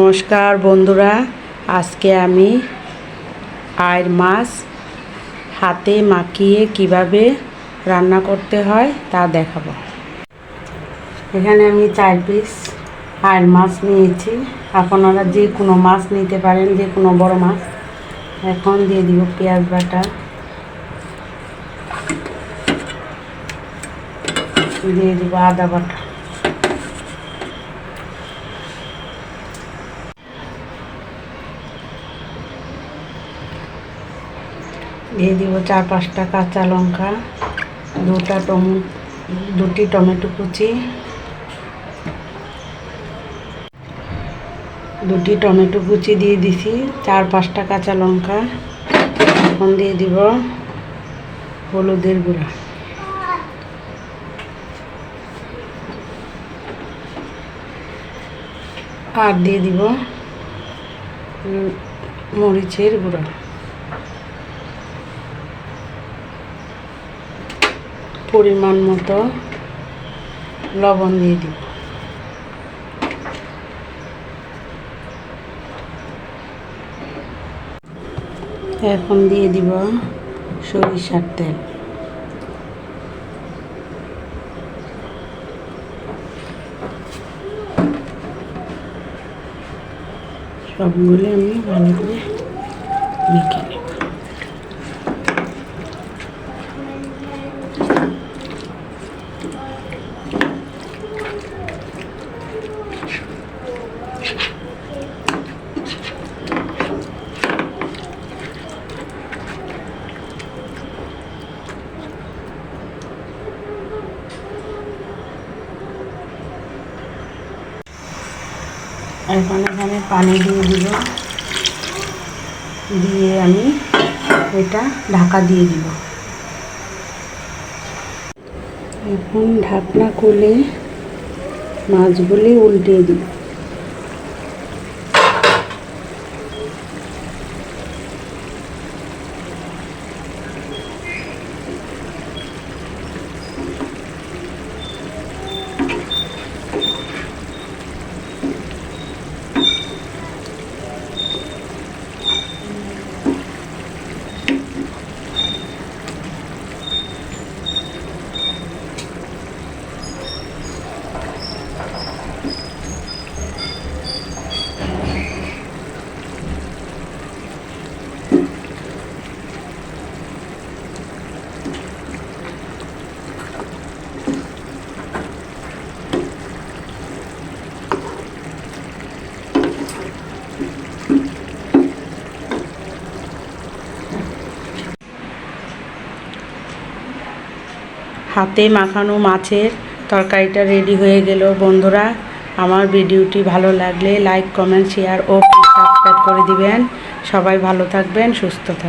নমস্কার বন্ধুরা, আজকে আমি আইর মাছ হাতে মাখিয়ে কিভাবে রান্না করতে হয় তা দেখাবো। এখানে আমি 4 পিস আইর মাছ নিয়েছি। আপনারা যে কোনো মাছ নিতে পারেন, যে কোনো বড় মাছ। এখন দিয়ে দিব পেঁয়াজ বাটা, দিয়ে দিব আদা বাটা, দিয়ে দিব 4-5টা কাঁচা লঙ্কা, দুটি টমেটো কুচি, 2টি টমেটো কুচি দিয়ে দিছি, 4-5টা কাঁচা লঙ্কা। এখন দিয়ে দিব হলুদের গুঁড়া, আর দিয়ে দিব মরিচের গুঁড়া, পরিমাণ মতো লবণ দিয়ে দিব। এখন দিয়ে দিব সরিষার তেল, সবগুলো আমি ভালো করে মেখে নেব। এখন এখানে পানি দিয়ে দিব, দিয়ে আমি এটা ঢাকা দিয়ে দিব। এখন ঢাকনা খুলে মাছগুলি উল্টে দিব। হাতে মাখানো মাছের তরকারিটা রেডি হয়ে গেল। বন্ধুরা, আমার ভিডিওটি ভালো লাগলে লাইক, কমেন্ট, শেয়ার ও সাবস্ক্রাইব করে দিবেন। সবাই ভালো থাকবেন, সুস্থ থাকবেন।